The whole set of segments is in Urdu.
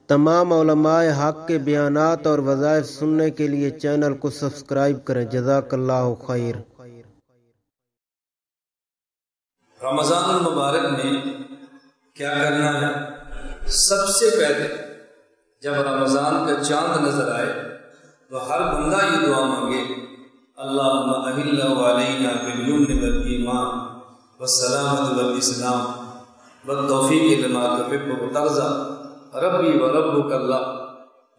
تمام علماء حق کے بیانات اور وظائف سننے کے لیے چینل کو سبسکرائب کریں۔ جزاک اللہ خیر۔ رمضان المبارک میں کیا کرنا ہے؟ سب سے پہلے جب رمضان کا چاند نظر آئے تو ہر بندہ یہ دعا مانگے، اللہم اہل علینا بالیمن والایمان والسلامۃ والاسلام والتوفیق لما تحب وترضى ربی و ربک اللہ۔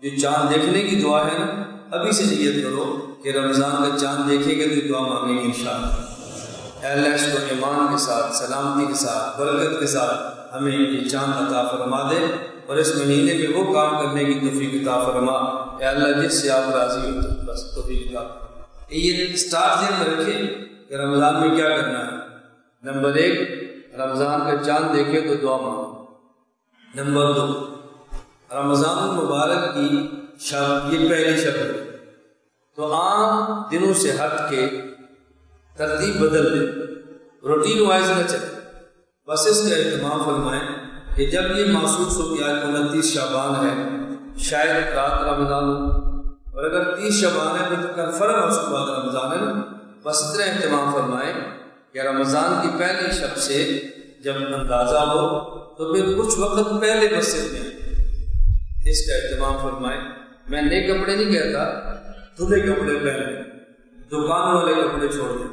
جو چاند دیکھنے کی دعا ہے نا، ابھی سے نیت کرو کہ رمضان کا چاند دیکھیں گے تو دعا مانگیں گے انشاءاللہ۔ اے اللہ اس کو ایمان کے ساتھ، سلامتی کے ساتھ، برکت کے ساتھ ہمیں یہ چاند عطا فرما دے، اور اس مہینے میں وہ کام کرنے کی توفیق عطا فرما اے اللہ جس سے آپ راضی ہو، تو بس توفیق عطا۔ یہ اسٹارٹ ذہن میں رکھیں کہ رمضان میں کیا کرنا ہے۔ نمبر 1، رمضان کا چاند دیکھے تو دعا مانگو۔ نمبر 2، رمضان المبارک کی شب، یہ پہلی شب ہے، تو عام دنوں سے ہٹ کے ترتیب بدل دیں، روٹین وائز نہ چلے، بس اس کا اہتمام فرمائیں کہ جب یہ محسوس ہو کہ آج 29 شعبان ہے، شاید رات رمضان ہو، اور اگر 30 شعبان ہے پھر کنفرم اس کے بعد رمضان ہے، بس اتنا اہتمام فرمائیں کہ رمضان کی پہلی شب سے جب اندازہ ہو تو پھر کچھ وقت پہلے مسجد میں اس کا اہتمام فرمائیں۔ میں نئے کپڑے نہیں کہتا، دھلے کپڑے پہنیں، دکان والے کپڑے چھوڑ دیں،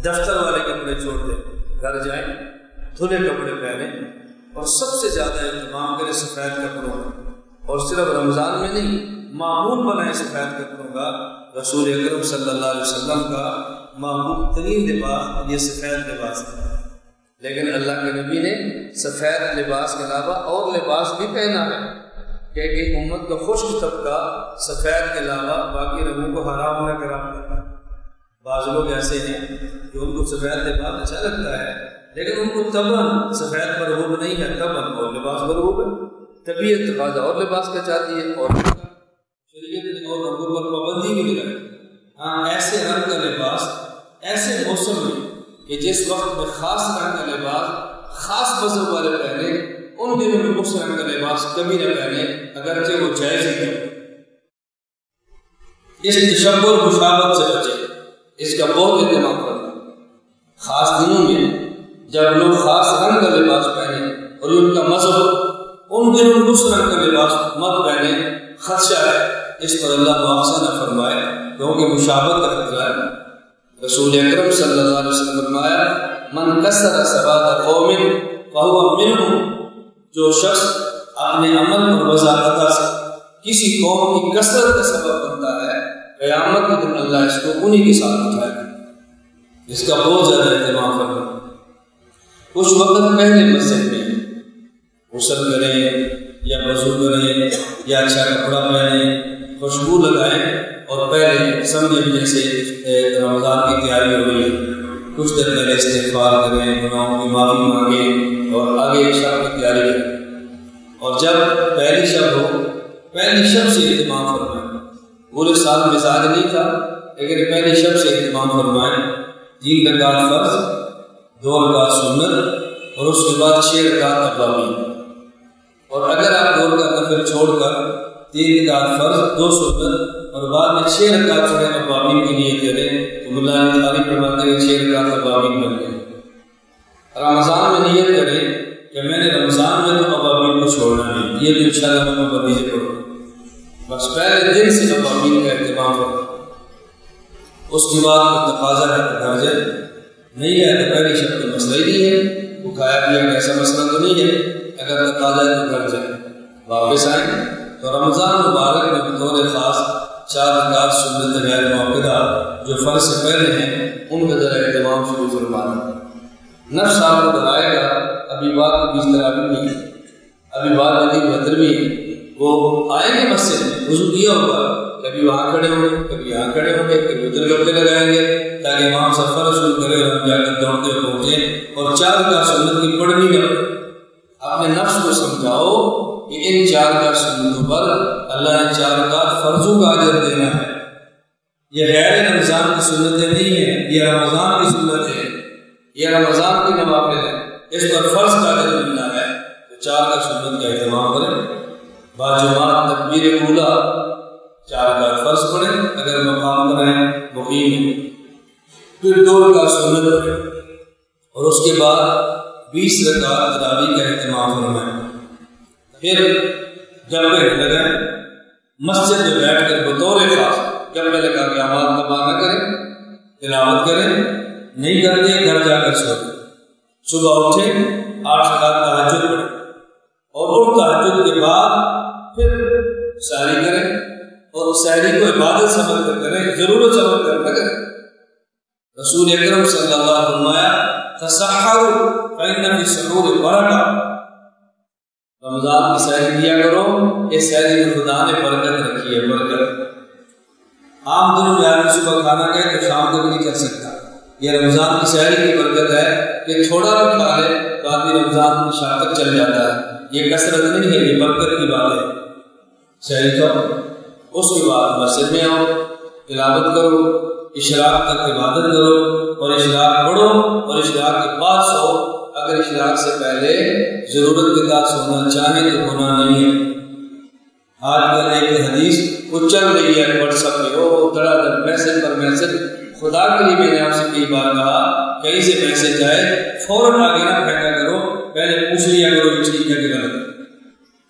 دفتر والے کپڑے چھوڑ دیں، گھر جائیں دھلے کپڑے پہنیں، اور سب سے زیادہ اہتمام کریں سفید کپڑوں کا، اور صرف رمضان میں نہیں، معمول بنائیں سفید کپڑوں کا۔ رسول اکرم صلی اللہ علیہ وسلم کا محبوب ترین لباس یہ سفید لباس ہے، لیکن اللہ کے نبی نے سفید لباس کے علاوہ اور لباس بھی پہنا ہے کہ ایک امت کا خشک طبقہ سفید کے علاوہ باقی رنگوں کو حرام نہ کرا۔ بعض لوگ ایسے ہیں کہ ان کو سفید لباس اچھا لگتا ہے، لیکن ان کو طبعاً سفید مرغوب نہیں ہے، طبعاً اور لباس مرغوب ہے، طبیعت تقاضا اور لباس کا چاہتی ہے، اور شریعت نے اور رنگوں پر پابندی بھی لگائی۔ ہاں، ایسے رنگ کا لباس ایسے موسم میں کہ جس وقت میں خاص رنگ کا لباس خاص مذہب والے پہنے، ان دنوں میں اس رنگ کا لباس کبھی نہ پہنے، اگرچہ وہ جائز ہی ہے۔ اس تشبہ اور مشابہت سے بچے، اس کا بہت اہتمام کرنا۔ خاص دنوں میں جب لوگ خاص رنگ کا لباس پہنے اور ان کا مذہب، ان دنوں میں اس رنگ کا لباس مت پہنے، خدشہ ہے، اس پر اللہ مؤاخذہ نہ فرمائے کیونکہ مشابہت کا خطرہ ہے۔ رسول اکرم صلی اللہ علیہ وسلم فرمایا، من کسر سواد قوم فہو منہم، جو شخص اپنے عمل اور وضاحت سے کسی قوم کی کثرت کا سبب بنتا ہے، قیامت کے دن اللہ اس کو انہی کے ساتھ اٹھائے گا۔ اس کا بہت زیادہ اہتمام کرنا۔ کچھ وقت پہلے مسجد میں غسل کریں یا وضو کریں یا اچھا کپڑا پہنیں، خوشبو لگائیں، اور پہلے سمجھیں جیسے رمضان کی تیاری ہو رہی ہے، کچھ دیر پہلے استغفار کریں، گناہوں کی معافی مانگیں، اور آگے شب کی تیاری کریں۔ اور جب پہلی شب ہو، پہلی شب سے اہتمام فرمائیں۔ پورے سال مزاج نہیں تھا، لیکن پہلی شب سے اہتمام فرمائیں۔ 3 رکعت فرض، 2 رکعت سنت، اور اس کے بعد 6 رکعت ابوابین۔ اور اگر آپ 2 رکعت نفل چھوڑ کر 3 رکعت فرض، 2 سنت اور بعد میں 6 رکعت پڑھیں ابوابین کی نیت کریں تو اللہ نے تعریف فرماتے ہیں 6 رکعت ابوابین بن گئے۔ رمضان میں نیت کریں کہ میں نے رمضان میں تو ابوابین کو چھوڑنا نہیں، یہ بھی انشاءاللہ میں پابندی سے پڑھوں، بس پہلے دن سے ابوابین کا اہتمام کروں۔ اس کے بعد تقاضا ہے تو گھر جائیں، نہیں ہے تو پہلی شب کا مسئلہ ہی نہیں ہے، وہ کھایا پیا کا ایسا مسئلہ تو نہیں ہے، اگر تقاضا ہے تو گھر جائیں، واپس آئیں۔ تو رمضان مبارک میں بطور خاص 4 رکعت سنت غیر موقدہ جو فرض سے پہلے ہیں، ان کا ذرا اہتمام شروع فرمانا۔ نفس آپ کو بتائے گا ابھی بات 20 تراویح نہیں ہے، ابھی بات ندی بدر بھی ہے، وہ آئیں گے مسجد میں، وضو کیا ہوگا، کبھی وہاں کھڑے ہوں گے، کبھی یہاں کھڑے ہوں گے، کبھی ادھر کپڑے لگائیں گے تاکہ امام سفر شروع کرے اور ہم جا کر دوڑتے پہنچیں، اور 4 رکعت سنت کی پڑھنی نہ پڑے۔ اپنے نفس کو سمجھاؤ کہ ان 4 رکعت سنتوں پر اللہ نے 4 رکعت فرضوں کا اجر دینا ہے، یہ غیر رمضان کی سنتیں نہیں ہیں، یہ رمضان کی سنت ہے، یہ رمضان کی نوافل ہے، اس پر فرض کا اجر ملنا ہے، تو 4 کا سنت کا اہتمام کریں۔ باجماعت تکبیر اولا 4 رکعت فرض پڑھیں اگر مقام پر ہیں مقیم ہیں، پھر 2 رکعت سنت پڑھیں اور اس کے بعد 20 رکعت تراویح کا اہتمام فرمائیں۔ پھر جب تک لگیں مسجد میں بیٹھ کر بطور خاص جب پہلے کہا کہ آواز دبا نہ کریں، تلاوت کریں، نہیں کرتے گھر جا کر سو جائیں۔ صبح اٹھیں 8 رکعت تہجد پڑھیں اور اس تہجد کے بعد پھر سحری کریں اور سحری کو عبادت سمجھ کر کریں، ضرورت سمجھ کر نہ کریں۔ رسول اکرم صلی اللہ علیہ وسلم فرمایا تسحروا فإن في السحور برکۃ، رمضان کی سحری کیا کرو، اس سحری میں خدا نے برکت رکھی ہے، برکت۔ عام دنوں میں آدمی صبح کھانا کھائے تو شام تک نہیں کر سکتا، یہ رمضان کی سحری کی برکت ہے کہ تھوڑا بھی کھا لے تو آدمی رمضان کی شام تک چل جاتا ہے، یہ کثرت نہیں ہے، یہ برکت کی بات ہے۔ سحری تو اس کے بعد مسجد میں آؤ، تلاوت کرو، اشراق تک عبادت کرو اور اشراق پڑھو اور اشراق کے بعد سو۔ اگر اشراق سے پہلے ضرورت کے ساتھ سونا چاہیں تو گناہ نہیں ہے۔ آج کل ایک حدیث وہ چل رہی ہے واٹس ایپ پہ، وہ دڑا دڑ میسج پر میسج، خدا کے لیے میں نے آپ سے کئی بار کہا کہیں سے میسج آئے فوراً آگے نہ پھینکا کرو، پہلے پوچھ لیا کرو کہ ٹھیک ہے کہ غلط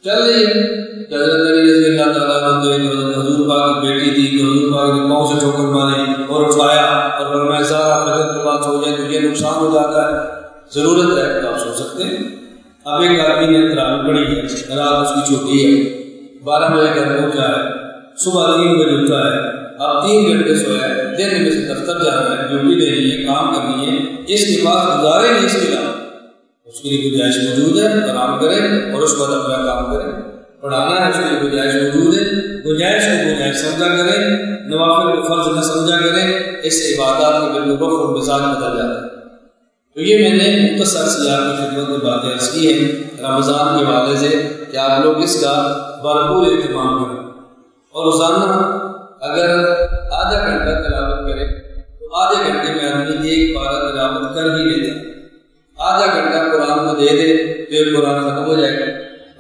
چل رہی ہے۔ حضرت علی رضی اللہ تعالیٰ عنہ حضور پاک کی بیٹی تھی تو حضور پاک نے پاؤں سے ٹھوکر ماری اور اٹھایا اور فرمایا سارا فجر کے بعد سو جائے تو یہ نقصان ہو جاتا ہے، ضرورت ہے تو آپ سو سکتے ہیں۔ اب ایک آدمی نے تراویح پڑھی ہے، رات اس کی چھوٹی ہے، 12 بجے گھر پہنچا ہے، صبح 3 بجے اٹھا ہے، اب 3 گھنٹے سویا ہے، دن میں سے دفتر جانا ہے، ڈیوٹی دینی ہے، کام کرنی ہے، اس کے پاس گزارے نہیں، اس کے علاوہ اس کے لیے گنجائش موجود ہے، آرام کرے اور اس بعد اپنا کام کرے، پڑھانا ہے اس کے لیے گنجائش موجود ہے، گنجائش کو گنجائش سمجھا کرے، نوافل کو فرض نہ سمجھا کرے، اس سے عبادات کے بالکل رخ اور مزاج بدل جاتا ہے۔ تو یہ میں نے مختصر سی آپ کی خدمت میں باتیں عرض کی ہیں رمضان کے حوالے سے کہ آپ لوگ اس کا بھرپور اہتمام کریں اور روزانہ اگر آدھا گھنٹہ تلاوت کریں تو آدھے گھنٹے میں آدمی 1 پارہ تلاوت کر ہی لیتا ہے۔ آدھا گھنٹہ قرآن کو دے دے تو ایک قرآن ختم ہو جائے گا،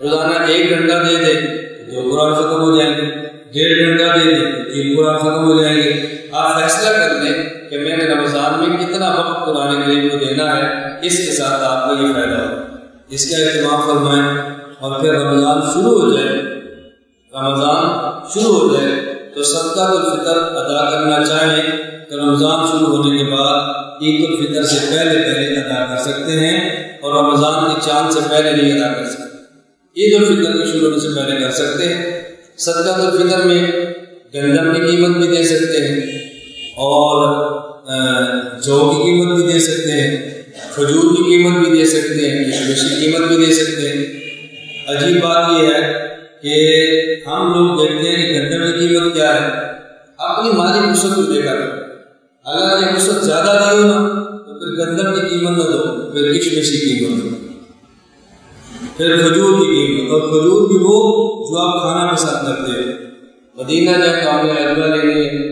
روزانہ 1 گھنٹہ دے دے تو 2 قرآن ختم ہو جائیں گے، 1.5 گھنٹہ دے دے تو 3 قرآن ختم ہو جائیں گے۔ آپ فیصلہ کر لیں کہ میں نے رمضان میں کتنا وقت قرآن کریم کو دینا ہے، اس کے ساتھ آپ کو یہ فائدہ ہو، اس کا اہتمام فرمائیں۔ اور پھر رمضان شروع ہو جائے، رمضان شروع ہو جائے تو صدقۃ الفطر ادا کرنا چاہیں تو رمضان شروع ہونے کے بعد عید الفطر سے پہلے ادا کر سکتے ہیں اور رمضان کے چاند سے پہلے نہیں ادا کر سکتے، عید الفطر کے شروع ہونے سے پہلے کر سکتے ہیں۔ صدقۃ الفطر میں گندم کی قیمت بھی دے سکتے ہیں اور جو کی قیمت بھی دے سکتے ہیں، کھجور کی قیمت بھی دے سکتے ہیں، کشمش کی قیمت بھی دے سکتے ہیں۔ عجیب بات یہ ہے کہ ہم لوگ دیکھتے ہیں کہ گندم کی قیمت کیا ہے، اپنی مالی وسعت کو دیکھا کرو، اگر یہ وسعت زیادہ دی ہو نا تو پھر گندم کی قیمت نہ دو، پھر کشمش کی قیمت دو، پھر کھجور کی قیمت، اور کھجور بھی وہ جو آپ کھانا پسند کرتے ہیں۔ مدینہ جائے تو ہم نے حلوہ لینی ہے،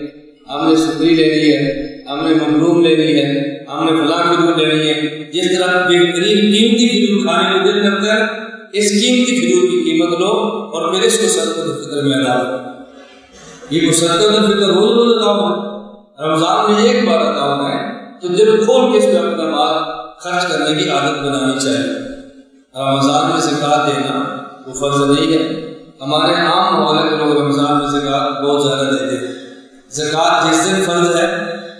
ہم نے سکری لینی ہے، ہم نے ممروم لینی ہے، ہم نے فلاں کھجور لینی ہے، جس طرح بہترین قیمتی کھجور کھانے کو دل کرتا ہے، اس قیمتی کھجور کی قیمت لو اور پھر اس کو صدقۃ الفطر میں ادا کرو۔ یہ صدقۃ الفطر روز روز ادا ہونا ہے، رمضان میں 1 بار ادا ہونا ہے، تو دل کھول کے اس پہ اپنا مال خرچ کرنے کی عادت بنانی چاہیے۔ رمضان میں زکوٰۃ دینا وہ فرض نہیں ہے، ہمارے عام ممالک کے لوگ رمضان میں زکوٰۃ بہت زیادہ دیتے ہیں۔ زکوٰۃ جس دن فرض ہے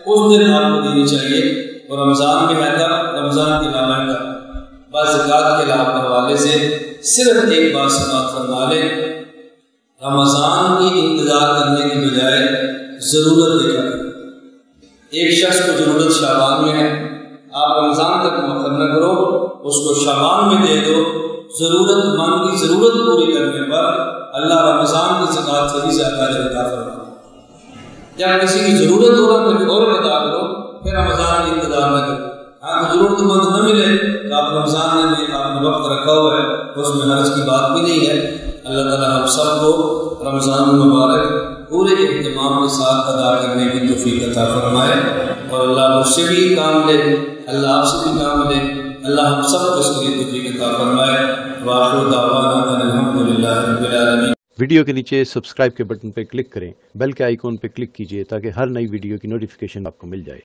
اس دن آپ کو دینی چاہیے، اور رمضان میں ہے تب، رمضان کے علاوہ ہے تب۔ بس زکوٰۃ کے علاوہ کے حوالے سے صرف ایک بات سماعت فرما لیں، رمضان کی انتظار کرنے کے بجائے ضرورت دیکھا کریں۔ ایک شخص کو ضرورت شعبان میں ہے، آپ رمضان تک مؤخر نہ کرو، اس کو شعبان میں دے دو، ضرورت مند کی ضرورت پوری کرنے پر اللہ رمضان کی زکوٰۃ سے بھی زیادہ عطا فرمائے۔ جب کسی کی ضرورت ہو رہا تو فوراً ادا کرو، پھر رمضان کی انتظار نہ کرو۔ آپ کو ضرورت مند نہ ملے تو آپ رمضان میں آپ نے وقت رکھا ہوا ہے، اس میں حرج کی بات بھی نہیں ہے۔ اللہ تعالیٰ ہم سب کو رمضان المبارک پورے اہتمام کے ساتھ ادا کرنے کی توفیق عطا فرمائے، اور اللہ مجھ سے بھی کام لے، اللہ آپ سے بھی کام لے، اللہ ہم سب کو اس کے لیے توفیق عطا فرمائے۔ وآخر دعوانا ان الحمد للہ رب العالمین۔ ویڈیو کے نیچے سبسکرائب کے بٹن پہ کلک کریں، بیل کے آئیکن پہ کلک کیجئے تاکہ ہر نئی ویڈیو کی نوٹیفیکیشن آپ کو مل جائے۔